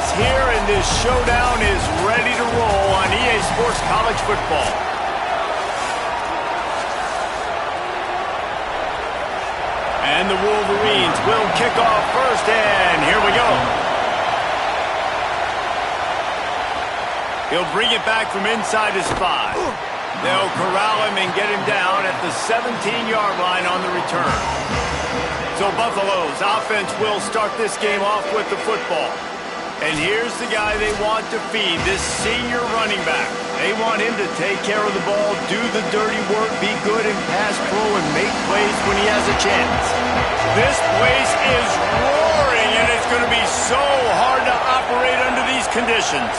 is here, and this showdown is ready to roll on EA Sports College Football. And the Wolverines will kick off first, and here we go. He'll bring it back from inside his 5. They'll corral him and get him down at the 17-yard line on the return. So Buffalo's offense will start this game off with the football. And here's the guy they want to feed, this senior running back. They want him to take care of the ball, do the dirty work, be good in pass pro, and make plays when he has a chance. This place is roaring, and it's going to be so hard to operate under these conditions.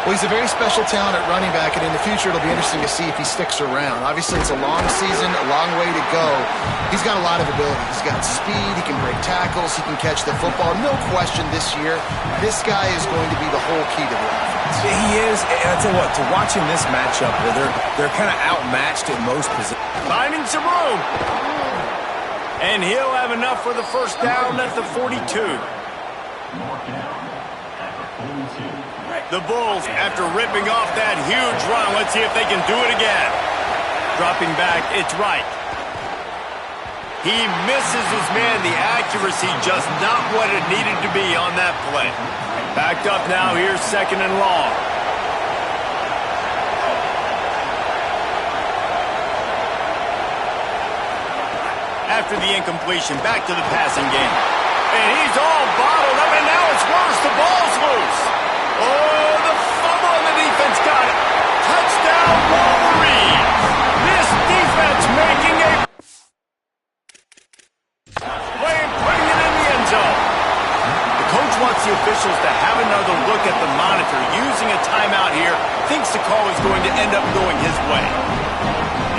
Well, he's a very special talent at running back, and in the future it'll be interesting to see if he sticks around. Obviously, it's a long season, a long way to go. He's got a lot of ability. He's got speed, he can break tackles, he can catch the football. No question this year, this guy is going to be the whole key to the offense. He is, and I tell you what, to watching this matchup where they're kind of outmatched at most positions. Finding some room. And he'll have enough for the first down at the 42. The Bulls, after ripping off that huge run, let's see if they can do it again. Dropping back, it's right. He misses his man. The accuracy just not what it needed to be on that play. Backed up now, here's second and long. After the incompletion, back to the passing game. And he's all bottled up, and now it's worse. The ball's loose. Oh, the fumble, and the defense got it. Touchdown, Wolverines. This defense making a play and putting it in the end zone. The coach wants the officials to have another look at the monitor. Using a timeout here, thinks the call is going to end up going his way.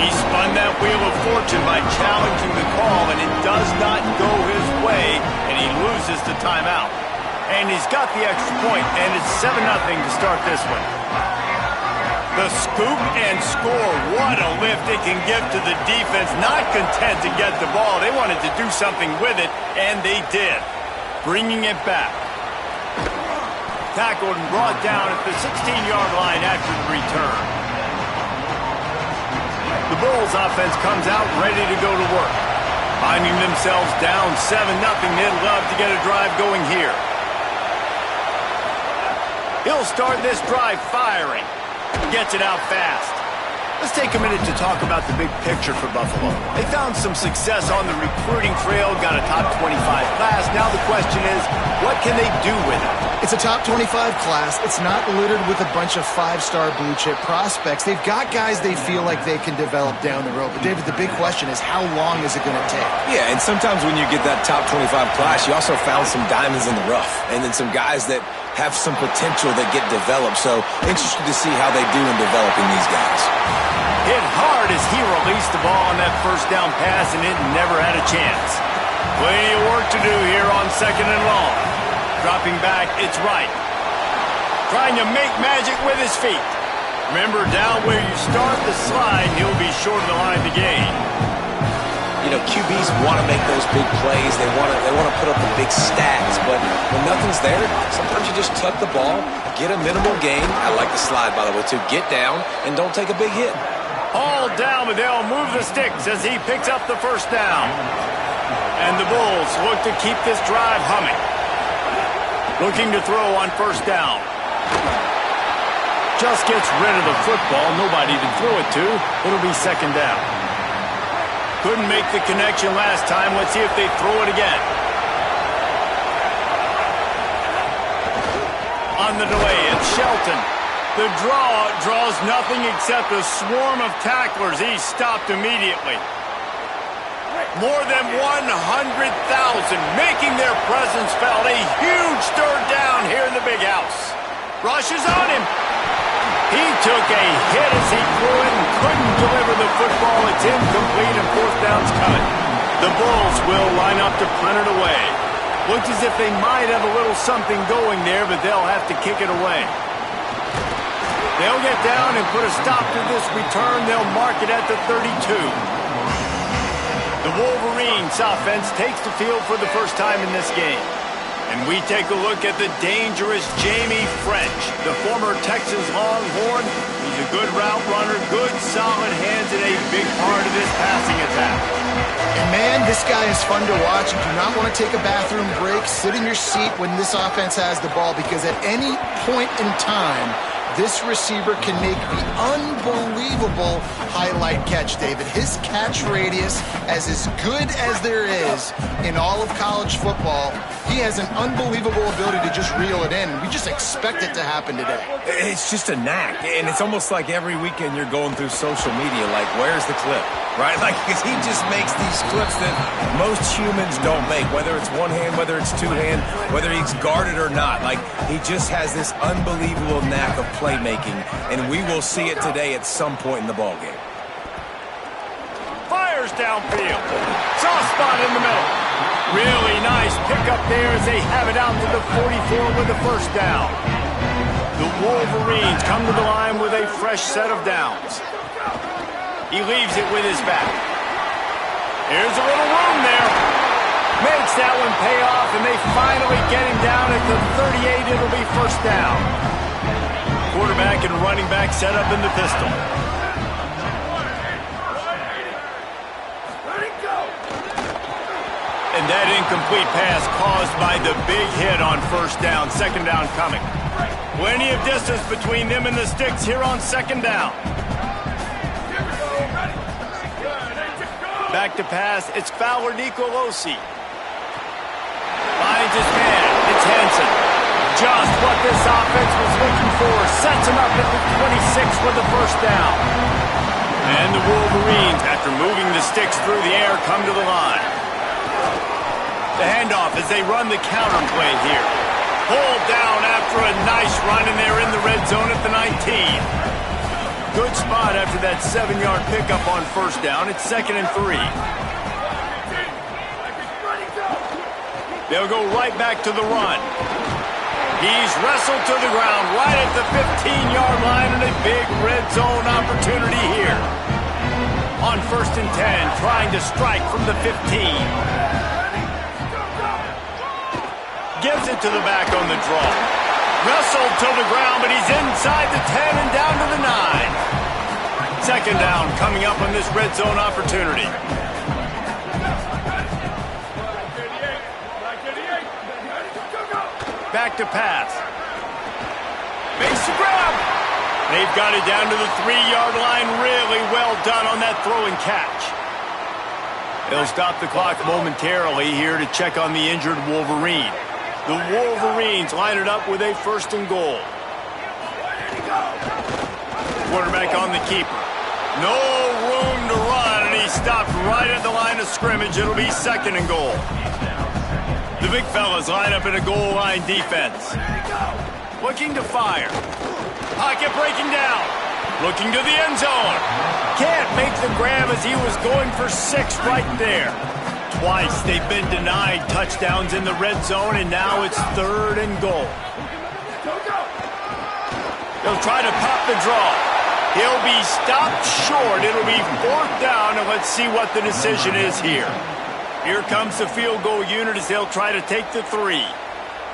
He spun that wheel of fortune by challenging the call, and it does not go his way, and he loses the timeout. And he's got the extra point, and it's 7-0 to start this one. The scoop and score. What a lift it can give to the defense. Not content to get the ball. They wanted to do something with it, and they did. Bringing it back. Tackled and brought down at the 16-yard line after the return. The Bulls offense comes out ready to go to work. Finding themselves down 7-0, they'd love to get a drive going here. He'll start this drive firing. Gets it out fast. Let's take a minute to talk about the big picture for Buffalo. They found some success on the recruiting trail, got a top 25 class. Now the question is, what can they do with it? It's a top 25 class. It's not littered with a bunch of 5-star blue-chip prospects. They've got guys they feel like they can develop down the road. But, David, the big question is, how long is it going to take? Yeah, and sometimes when you get that top 25 class, you also found some diamonds in the rough. And then some guys that have some potential that get developed. So, interested to see how they do in developing these guys. Hit hard as he released the ball on that first down pass, and it never had a chance. Plenty of work to do here on second and long. Dropping back, it's right. Trying to make magic with his feet. Remember, down where you start the slide, he'll be short of the line to gain. You know, QBs want to make those big plays. They want to put up the big stats. But when nothing's there, sometimes you just tuck the ball, get a minimal gain. I like the slide, by the way, too. Get down and don't take a big hit. All down, but they'll move the sticks as he picks up the first down. And the Bulls look to keep this drive humming. Looking to throw on first down. Just gets rid of the football. Nobody to throw it to. It'll be second down. Couldn't make the connection last time. Let's see if they throw it again. On the delay, it's Shelton. The draw draws nothing except a swarm of tacklers. He's stopped immediately. More than 100,000 making their presence felt. A huge third down here in the big house. Rush is on him. He took a hit as he threw it and couldn't deliver the football. It's incomplete and fourth down's coming. The Bulls will line up to punt it away. Looks as if they might have a little something going there, but they'll have to kick it away. They'll get down and put a stop to this return. They'll mark it at the 32. The Wolverines offense takes the field for the first time in this game. And we take a look at the dangerous Jamie French, the former Texas Longhorn. He's a good route runner, good solid hands, and a big part of this passing attack. And man, this guy is fun to watch. You do not want to take a bathroom break. Sit in your seat when this offense has the ball, because at any point in time, this receiver can make the unbelievable highlight catch, David. His catch radius is as good as there is in all of college football. He has an unbelievable ability to just reel it in. We just expect it to happen today. It's just a knack, and it's almost like every weekend you're going through social media, like, where's the clip, right? Like, because he just makes these clips that most humans don't make, whether it's one hand, whether it's two hand, whether he's guarded or not. Like, he just has this unbelievable knack of playmaking, and we will see it today at some point in the ballgame. Fires downfield. Soft spot in the middle. Really nice pickup there as they have it out to the 44 with the first down. The Wolverines come to the line with a fresh set of downs. He leaves it with his back. Here's a little room there. Makes that one pay off, and they finally get him down at the 38. It'll be first down. Quarterback and running back set up in the pistol. And that incomplete pass caused by the big hit on first down. Second down coming. Plenty of distance between them and the sticks here on second down. Back to pass. It's Fowler Nicolosi. Finds his man. It's Henson. Just what this offense was looking for. Sets him up at the 26 with the first down. And the Wolverines, after moving the sticks through the air, come to the line. The handoff as they run the counter play here. Pulled down after a nice run, and they're in the red zone at the 19. Good spot after that 7-yard pickup on first down. It's 2nd and 3. They'll go right back to the run. He's wrestled to the ground right at the 15-yard line, and a big red zone opportunity here. On 1st and 10, trying to strike from the 15. Gives it to the back on the draw. Wrestled to the ground, but he's inside the 10 and down to the 9. Second down coming up on this red zone opportunity. Back to pass. Makes the grab. They've got it down to the 3-yard line. Really well done on that throw and catch. They'll stop the clock momentarily here to check on the injured Wolverine. The Wolverines line it up with a 1st and goal. Quarterback on the keeper. No room to run, and he stopped right at the line of scrimmage. It'll be 2nd and goal. The big fellas line up in a goal line defense. Looking to fire. Pocket breaking down. Looking to the end zone. Can't make the grab as he was going for 6 right there. Twice they've been denied touchdowns in the red zone, and now it's 3rd and goal. They'll try to pop the draw. He'll be stopped short. It'll be 4th down, and let's see what the decision is here. Here comes the field goal unit as they'll try to take the 3.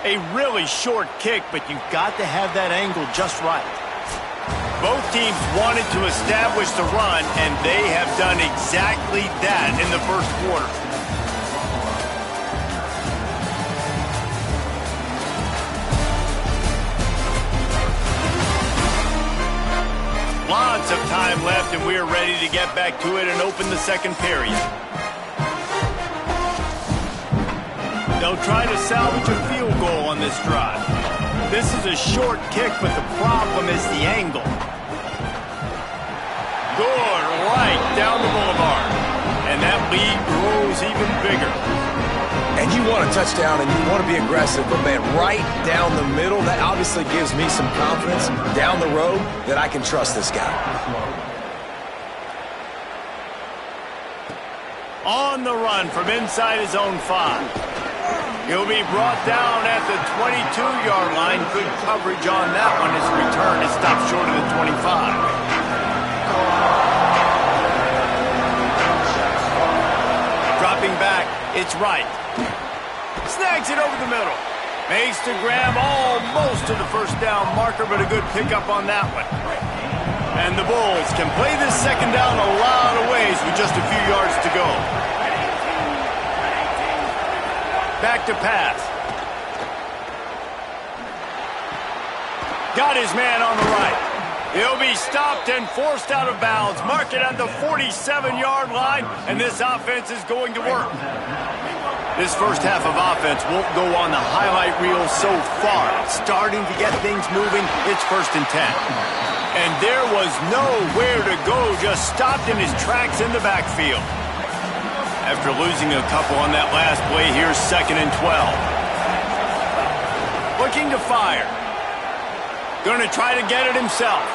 A really short kick, but you've got to have that angle just right. Both teams wanted to establish the run, and they have done exactly that in the first quarter. Lots of time left, and we're ready to get back to it and open the second period. They'll try to salvage a field goal on this drive. This is a short kick, but the problem is the angle. Good, right down the boulevard. And that lead grows even bigger. And you want a touchdown, and you want to be aggressive, but, man, right down the middle, that obviously gives me some confidence down the road that I can trust this guy. On the run from inside his own 5. He'll be brought down at the 22-yard line. Good coverage on that one. His return is stopped short of the 25. Dropping back, it's right. Snags it over the middle. Makes the grab almost to the first down marker, but a good pickup on that one. And the Bulls can play this second down a lot of ways with just a few yards to go. Back to pass. Got his man on the right. He'll be stopped and forced out of bounds. Mark it at the 47-yard line, and this offense is going to work. This first half of offense won't go on the highlight reel so far. Starting to get things moving, it's 1st and 10. And there was nowhere to go, just stopped in his tracks in the backfield. After losing a couple on that last play, here's 2nd and 12. Looking to fire. Going to try to get it himself.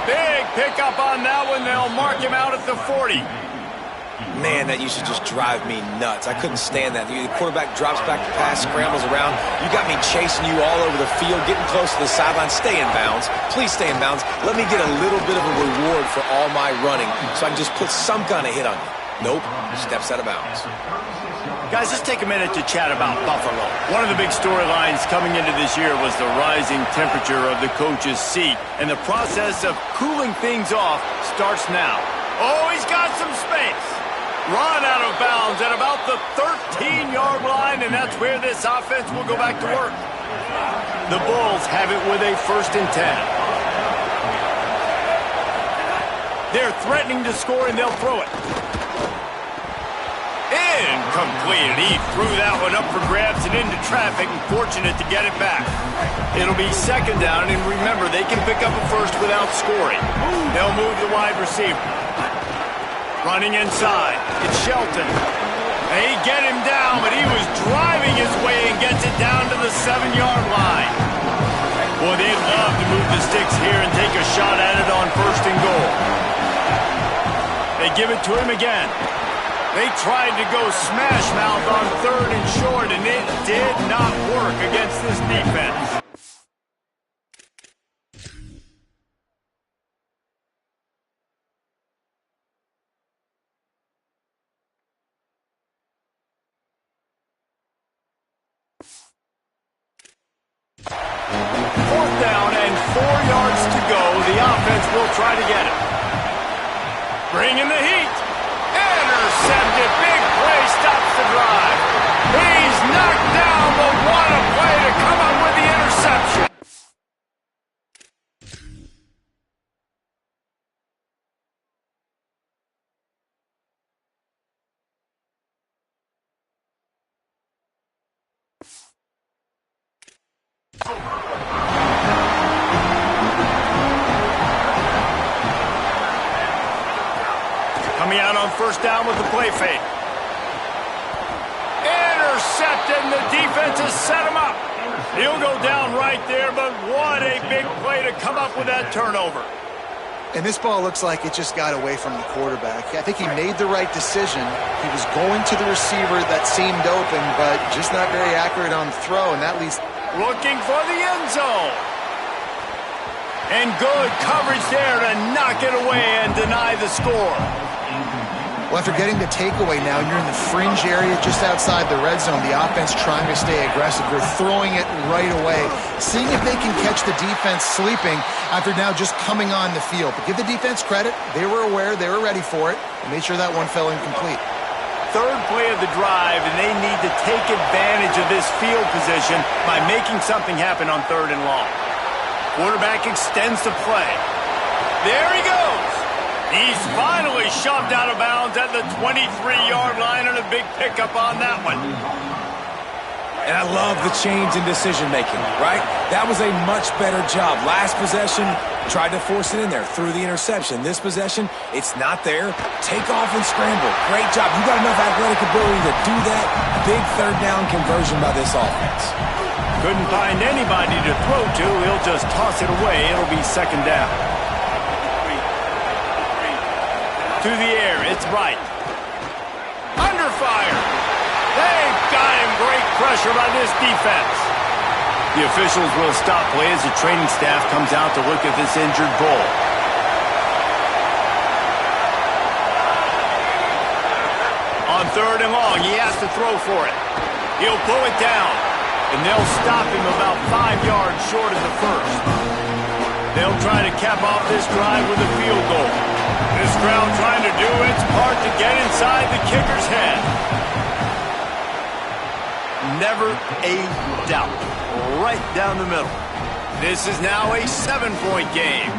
Big pickup on that one. They'll mark him out at the 40. Man, that used to just drive me nuts. I couldn't stand that. The quarterback drops back to pass, scrambles around. You got me chasing you all over the field, getting close to the sideline. Stay in bounds. Please stay in bounds. Let me get a little bit of a reward for all my running so I can just put some kind of hit on you. Nope, steps out of bounds. Guys, let's take a minute to chat about Buffalo. One of the big storylines coming into this year was the rising temperature of the coach's seat, and the process of cooling things off starts now. Oh, he's got some space. Run out of bounds at about the 13-yard line, and that's where this offense will go back to work. The Bulls have it with a 1st and 10. They're threatening to score, and they'll throw it. Incomplete. He threw that one up for grabs and into traffic, and fortunate to get it back. It'll be 2nd down, and remember, they can pick up a first without scoring. They'll move the wide receiver. Running inside, it's Shelton. They get him down, but he was driving his way and gets it down to the 7-yard line. Boy, they'd love to move the sticks here and take a shot at it on 1st and goal. They give it to him again. They tried to go smash mouth on 3rd and short, and it did not work against this defense. Fourth down and 4 yards to go. The offense will try to get it. Bringing the heat. Intercepted. Big play stops the drive. He's knocked down, but what a play to come up with the interception. Coming out on 1st down with the play fake. Intercepted, and the defense has set him up. He'll go down right there, but what a big play to come up with that turnover. And this ball looks like it just got away from the quarterback. I think he made the right decision. He was going to the receiver that seemed open, but just not very accurate on the throw, and that leads... Looking for the end zone. And good coverage there to knock it away and deny the score. Well, after getting the takeaway now, you're in the fringe area just outside the red zone. The offense trying to stay aggressive. They're throwing it right away, seeing if they can catch the defense sleeping after now just coming on the field. But give the defense credit. They were aware. They were ready for it. And made sure that one fell incomplete. 3rd play of the drive, and they need to take advantage of this field position by making something happen on 3rd and long. Quarterback extends the play. There he goes. He's finally shoved out of bounds at the 23-yard line, and a big pickup on that one. And I love the change in decision-making, right? That was a much better job. Last possession, tried to force it in there, threw the interception. This possession, it's not there. Take off and scramble. Great job. You got enough athletic ability to do that. Big 3rd down conversion by this offense. Couldn't find anybody to throw to. He'll just toss it away. It'll be 2nd down. To the air, it's right. Under fire. They've got him. Great pressure by this defense. The officials will stop play as the training staff comes out to look at this injured Bull. On 3rd and long, he has to throw for it. He'll pull it down. and they'll stop him about 5 yards short of the first. They'll try to cap off this drive with a field goal. This crowd trying to do its part to get inside the kicker's head. Never a doubt. Right down the middle. This is now a 7-point game.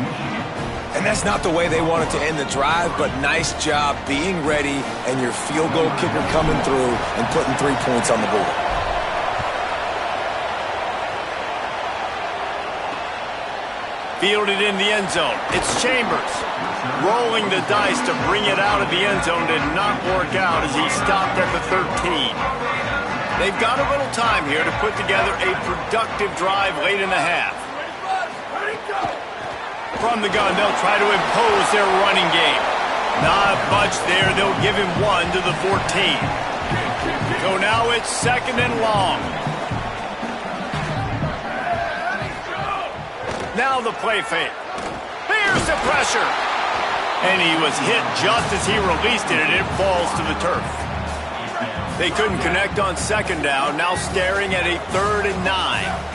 And that's not the way they wanted to end the drive, but nice job being ready and your field goal kicker coming through and putting 3 points on the board. Fielded in the end zone. It's Chambers. Rolling the dice to bring it out of the end zone did not work out as he stopped at the 13. They've got a little time here to put together a productive drive late in the half. From the gun, they'll try to impose their running game. Not much there. They'll give him 1 to the 14. So now it's 2nd and long. Now the play fake. Here's the pressure. And he was hit just as he released it, and it falls to the turf. They couldn't connect on 2nd down, now staring at a 3rd and 9.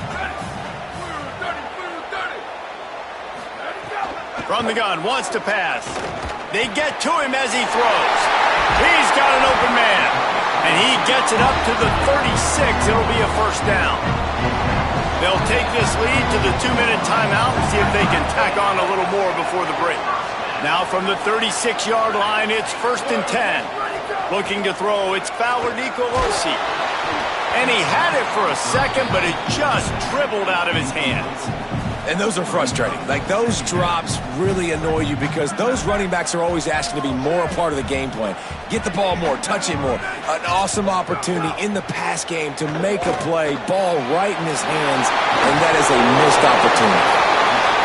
From the gun, wants to pass. They get to him as he throws. He's got an open man. And he gets it up to the 36. It'll be a 1st down. They'll take this lead to the 2-minute timeout and see if they can tack on a little more before the break. Now from the 36-yard line, it's 1st and 10. Looking to throw, it's Nicolosi. And he had it for a second, but it just dribbled out of his hands. And those are frustrating. Like, those drops really annoy you because those running backs are always asking to be more a part of the game plan. Get the ball more, touch it more. An awesome opportunity in the pass game to make a play, ball right in his hands, and that is a missed opportunity.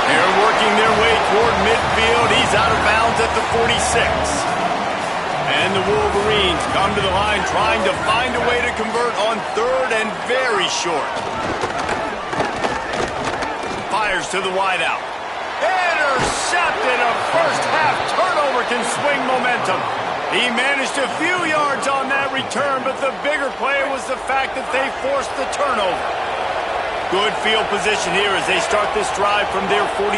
They're working their way toward midfield. He's out of bounds at the 46. And the Wolverines come to the line trying to find a way to convert on 3rd and very short. Fires to the wideout. Intercepted. A first-half turnover can swing momentum. He managed a few yards on that return, but the bigger play was the fact that they forced the turnover. Good field position here as they start this drive from their 43.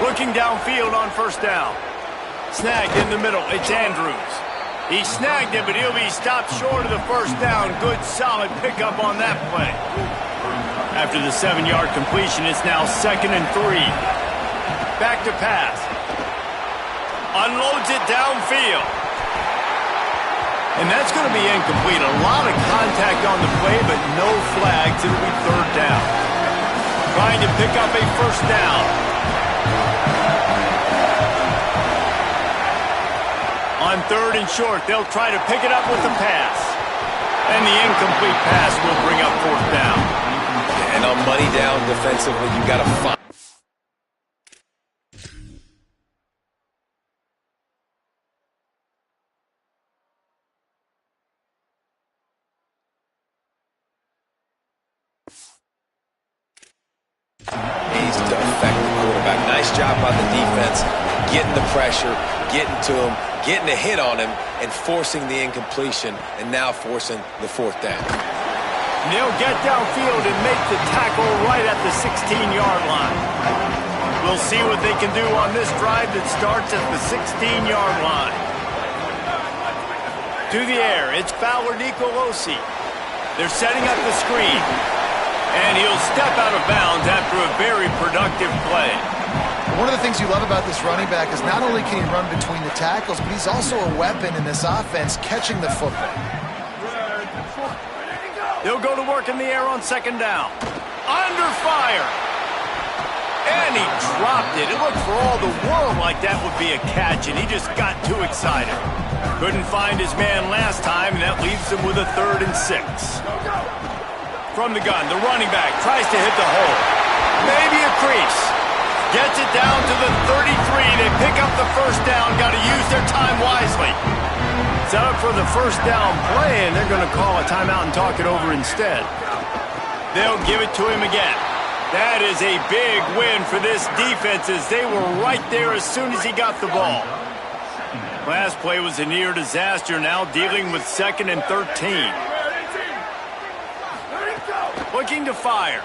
Looking downfield on 1st down. Snagged in the middle. It's Andrews. He snagged it, but he'll be stopped short of the 1st down. Good, solid pickup on that play. After the 7-yard completion, it's now 2nd and 3. Back to pass. Unloads it downfield. And that's going to be incomplete. A lot of contact on the play, but no flags. It'll be 3rd down. Trying to pick up a 1st down. On 3rd and short, they'll try to pick it up with the pass. And the incomplete pass will bring up 4th down. And on money down defensively, you got to find. He's to affect the quarterback. Nice job by the defense, getting the pressure, getting to him, getting a hit on him, and forcing the incompletion, and now forcing the 4th down. And they'll get downfield and make the tackle right at the 16-yard line. We'll see what they can do on this drive that starts at the 16-yard line. To the air, it's Nicolosi. They're setting up the screen. And he'll step out of bounds after a very productive play. One of the things you love about this running back is not only can he run between the tackles, but he's also a weapon in this offense catching the football. They'll go to work in the air on 2nd down. Under fire. And he dropped it. It looked for all the world like that would be a catch, and he just got too excited. Couldn't find his man last time, and that leaves him with a 3rd and 6. From the gun, the running back tries to hit the hole. Maybe a crease. Gets it down to the 33. They pick up the 1st down. Got to use their time wisely. Set up for the 1st down play, and they're going to call a timeout and talk it over instead. They'll give it to him again. That is a big win for this defense as they were right there as soon as he got the ball. Last play was a near disaster, now dealing with 2nd and 13. looking to fire.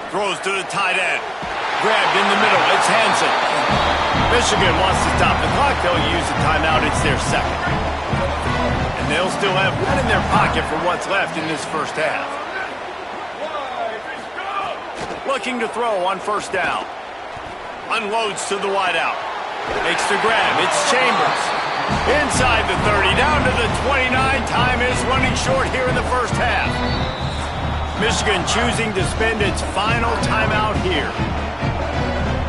Throws to the tight end. Grabbed in the middle. It's Hansen. Michigan wants to stop the clock. They'll use a timeout. It's their second. And they'll still have one in their pocket for what's left in this first half. Looking to throw on first down. Unloads to the wideout. Makes the grab. It's Chambers. Inside the 30, down to the 29. Time is running short here in the first half. Michigan choosing to spend its final timeout here.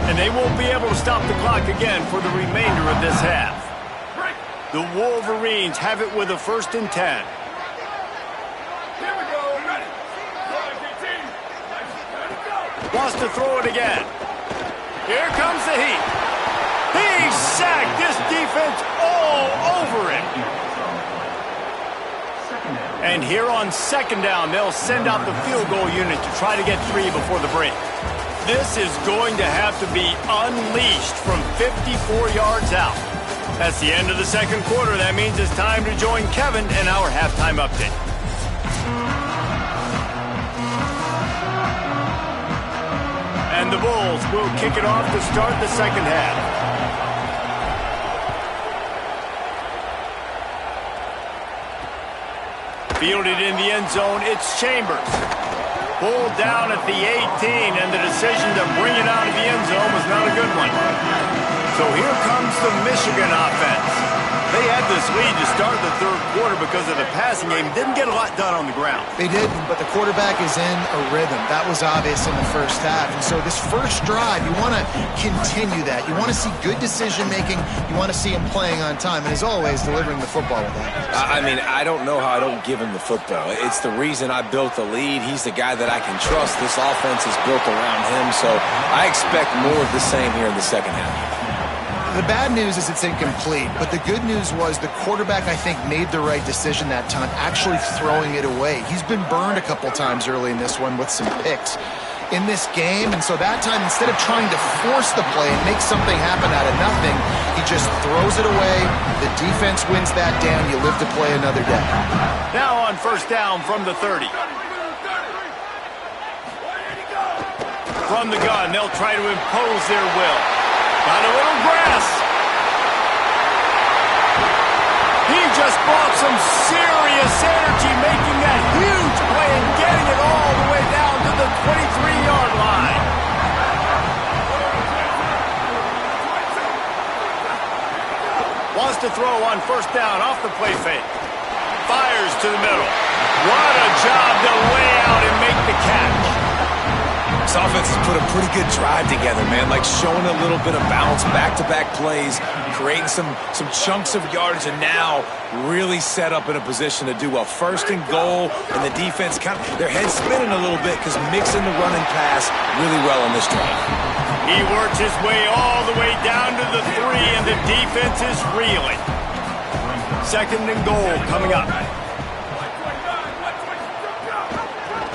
And they won't be able to stop the clock again for the remainder of this half. The Wolverines have it with a 1st and 10. Wants to throw it again. Here comes the heat. He's sacked. This defense all over him. And here on second down, they'll send out the field goal unit to try to get 3 before the break. This is going to have to be unleashed from 54 yards out. That's the end of the second quarter. That means it's time to join Kevin in our halftime update. And the Bulls will kick it off to start the second half. Fielded in the end zone, it's Chambers. Pulled down at the 18, and the decision to bring it out of the end zone was not a good one. So here comes the Michigan offense. They had this lead to start the third quarter because of the passing game. Didn't get a lot done on the ground. They did, but the quarterback is in a rhythm. That was obvious in the first half. And so this first drive, you want to continue that. You want to see good decision-making. You want to see him playing on time. And as always, delivering the football with that. I mean, I don't know how I don't give him the football. It's the reason I built the lead. He's the guy that I can trust. This offense is built around him. So I expect more of the same here in the second half. The bad news is it's incomplete, but the good news was the quarterback, I think, made the right decision that time, actually throwing it away. He's been burned a couple times early in this one with some picks in this game, and so that time, instead of trying to force the play and make something happen out of nothing, he just throws it away. The defense wins that down. You live to play another day. Now on first down from the 30. From the gun, they'll try to impose their will. Got a little grass. He just brought some serious energy, making that huge play and getting it all the way down to the 23-yard line. Wants to throw on first down off the play fake. Fires to the middle. What a job to lay out and make the catch. This offense has put a pretty good drive together, man. Like showing a little bit of balance, back-to-back plays, creating some chunks of yardage, and now really set up in a position to do a 1st and goal. And the defense their heads spinning a little bit because mixing the run and pass really well on this drive. He works his way all the way down to the 3, and the defense is reeling. 2nd and goal coming up.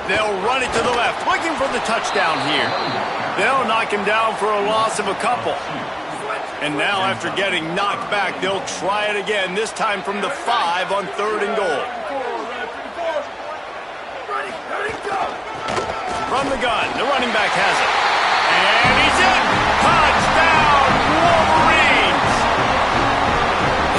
They'll run it to the left, looking for the touchdown here. They'll knock him down for a loss of a couple. And now after getting knocked back, they'll try it again, this time from the 5 on 3rd and goal. From the gun, the running back has it. And he's in! Touchdown, Wolverines!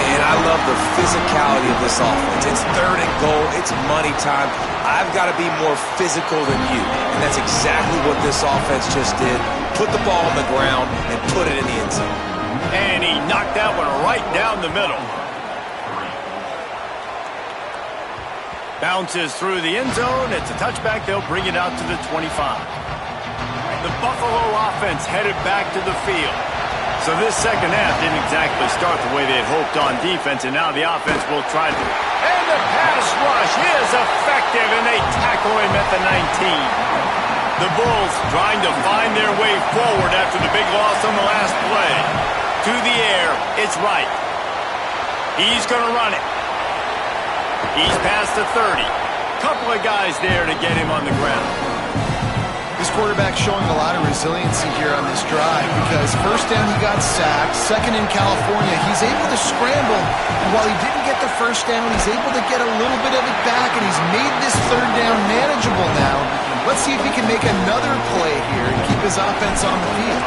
And I love the physicality of this offense. It's 3rd and goal. It's money time. I've got to be more physical than you. And that's exactly what this offense just did. Put the ball on the ground and put it in the end zone. And he knocked that one right down the middle. Bounces through the end zone. It's a touchback. They'll bring it out to the 25. The Buffalo offense headed back to the field. So this second half didn't exactly start the way they had hoped on defense, and now the offense will try to... And the pass rush is effective, and they tackle him at the 19. The Bulls trying to find their way forward after the big loss on the last play. To the air, it's right. He's going to run it. He's past the 30. Couple of guys there to get him on the ground. This quarterback showing a lot of resiliency here on this drive because first down he got sacked, second in California, he's able to scramble, and while he didn't get the first down, he's able to get a little bit of it back, and he's made this third down manageable now. Let's see if he can make another play here and keep his offense on the field.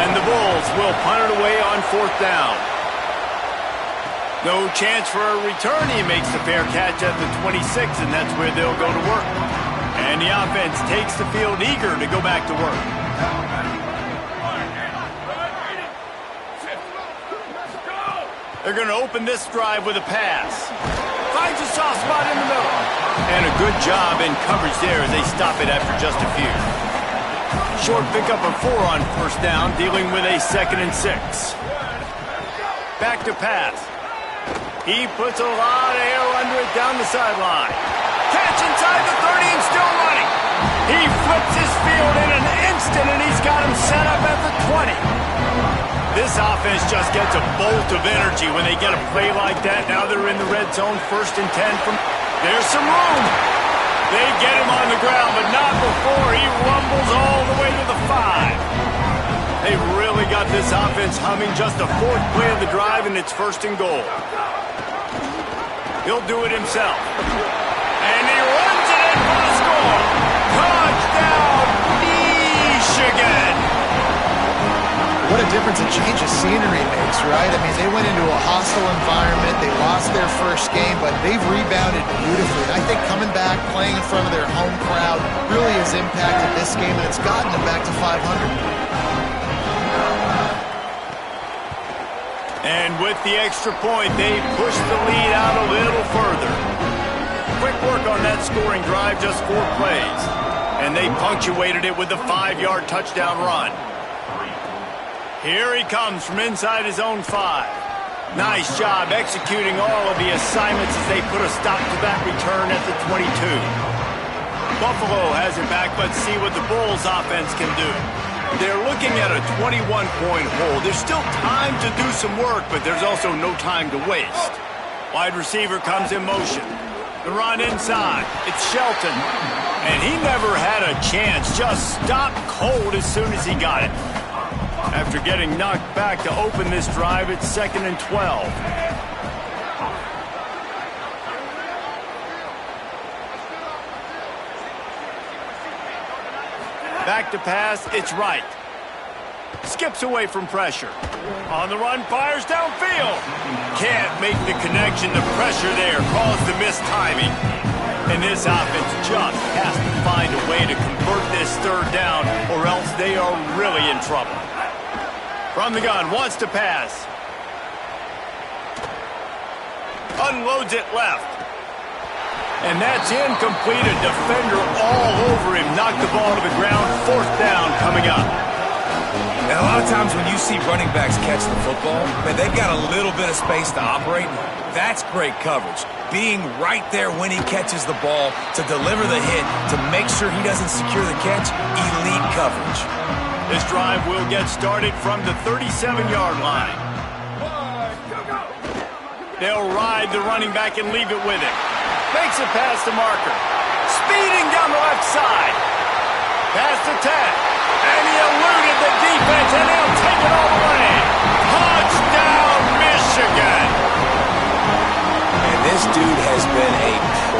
And the Bulls will punt it away on fourth down. No chance for a return. He makes the fair catch at the 26, and that's where they'll go to work. And the offense takes the field eager to go back to work. They're going to open this drive with a pass. Finds a soft spot in the middle. And a good job in coverage there as they stop it after just a few. Short pickup of 4 on first down, dealing with a 2nd and 6. Back to pass. He puts a lot of air under it down the sideline. Catch inside the 30 and still running. He flips his field in an instant, and he's got him set up at the 20. This offense just gets a bolt of energy when they get a play like that. Now they're in the red zone, 1st and 10 from... There's some room. They get him on the ground, but not before he rumbles all the way to the 5. They've really got this offense humming. Just the 4th play of the drive, and it's 1st and goal. He'll do it himself. And he runs it in for the score. Touchdown, Michigan. What a difference a change of scenery makes, right? I mean, they went into a hostile environment. They lost their first game, but they've rebounded beautifully. And I think coming back, playing in front of their home crowd really has impacted this game, and it's gotten them back to 500. And with the extra point, they push the lead out a little further. Quick work on that scoring drive, just 4 plays. And they punctuated it with a 5-yard touchdown run. Here he comes from inside his own 5. Nice job executing all of the assignments as they put a stop to that return at the 22. Buffalo has it back. Let's see what the Bulls offense can do. They're looking at a 21-point hole. There's still time to do some work, but there's also no time to waste. Wide receiver comes in motion. The run inside. It's Shelton. And he never had a chance. Just stopped cold as soon as he got it. After getting knocked back to open this drive, it's 2nd and 12. Back to pass, it's right. Skips away from pressure. On the run, fires downfield. Can't make the connection. The pressure there caused the missed timing. And this offense just has to find a way to convert this 3rd down, or else they are really in trouble. From the gun, wants to pass. Unloads it left. And that's incomplete. A defender all over him. Knocked the ball to the ground. 4th down coming up. And a lot of times when you see running backs catch the football, man, they've got a little bit of space to operate. That's great coverage. Being right there when he catches the ball to deliver the hit, to make sure he doesn't secure the catch, elite coverage. This drive will get started from the 37-yard line. They'll ride the running back and leave it with him. Makes it past the marker. Speeding down the left side. Past the 10. And he eluded the defense, and he'll take it all the way. Touchdown, Michigan. And this dude has been a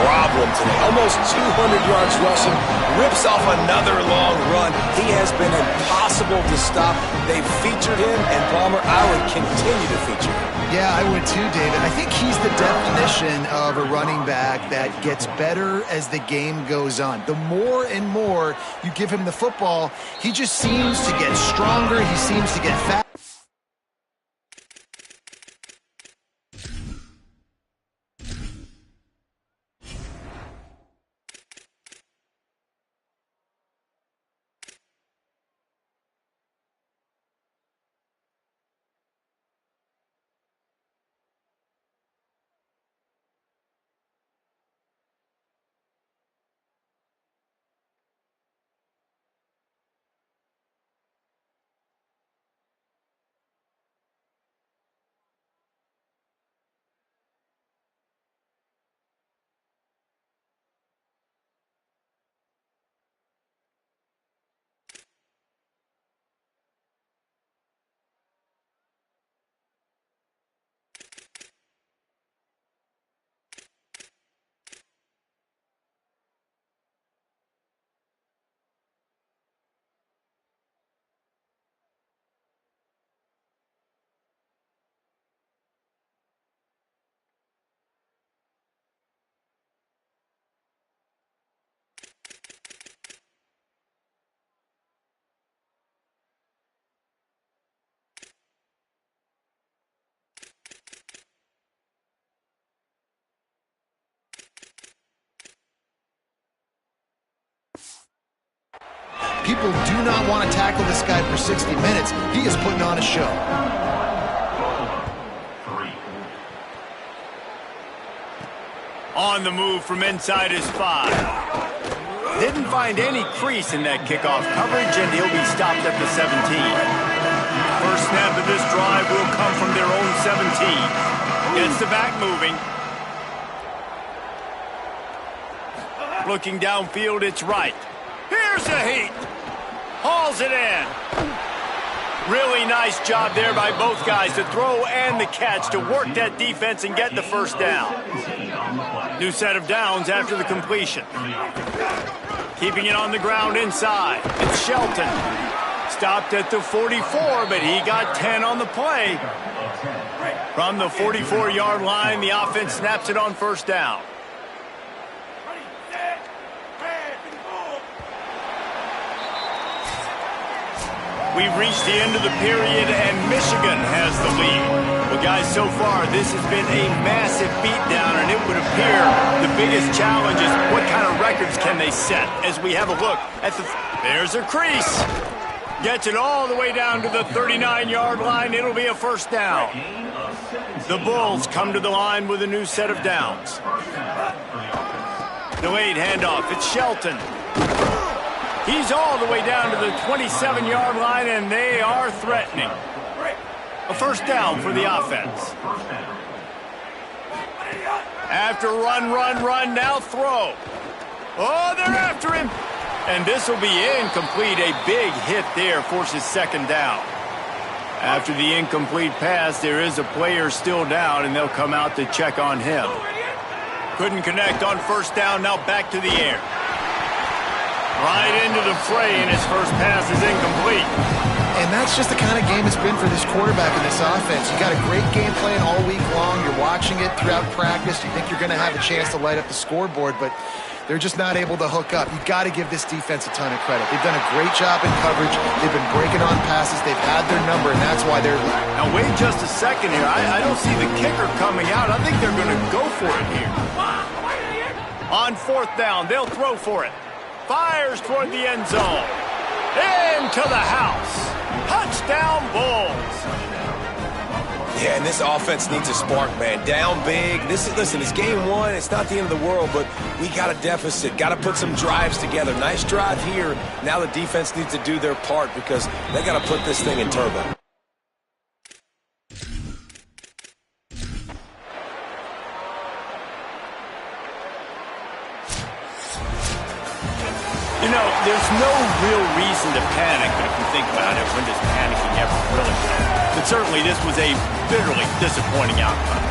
problem today. Almost 200 yards rushing. Rips off another long run. He has been impossible to stop. They've featured him, and Palmer, I would continue to feature him. Yeah, I would too, David. I think he's the definition of a running back that gets better as the game goes on. The more and more you give him the football, he just seems to get stronger. He seems to get faster. People do not want to tackle this guy for 60 minutes. He is putting on a show. On the move from inside his 5. Didn't find any crease in that kickoff coverage, and he'll be stopped at the 17. First snap of this drive will come from their own 17. Gets the back moving. Looking downfield, it's right. Here's a heat. Hauls it in. Really nice job there by both guys to throw and the catch to work that defense and get the first down. New set of downs after the completion. Keeping it on the ground inside. It's Shelton. Stopped at the 44, but he got 10 on the play. From the 44-yard line, the offense snaps it on first down. We've reached the end of the period, and Michigan has the lead. Well, guys, so far, this has been a massive beatdown, and it would appear the biggest challenge is what kind of records can they set as we have a look at the... There's a crease. Gets it all the way down to the 39-yard line. It'll be a first down. The Bulls come to the line with a new set of downs. Delayed handoff. It's Shelton. He's all the way down to the 27-yard line, and they are threatening. A first down for the offense. After run, now throw. Oh, they're after him. And this will be incomplete. A big hit there forces second down. After the incomplete pass, there is a player still down, and they'll come out to check on him. Couldn't connect on first down, now back to the air. Right into the fray, and his first pass is incomplete. And that's just the kind of game it's been for this quarterback in this offense. You got a great game plan all week long. You're watching it throughout practice. You think you're going to have a chance to light up the scoreboard, but they're just not able to hook up. You've got to give this defense a ton of credit. They've done a great job in coverage. They've been breaking on passes. They've had their number, and that's why they're leading. Now, wait just a second here. I don't see the kicker coming out. I think they're going to go for it here. On fourth down, they'll throw for it. Fires toward the end zone. Into the house. Touchdown, Bulls. Yeah, and this offense needs a spark, man. Down big. Listen, it's game one. It's not the end of the world, but we got a deficit. Got to put some drives together. Nice drive here. Now the defense needs to do their part because they got to put this thing in turbo. You know, there's no real reason to panic, but if you think about it, when does panicking ever really happen? But certainly this was a bitterly disappointing outcome.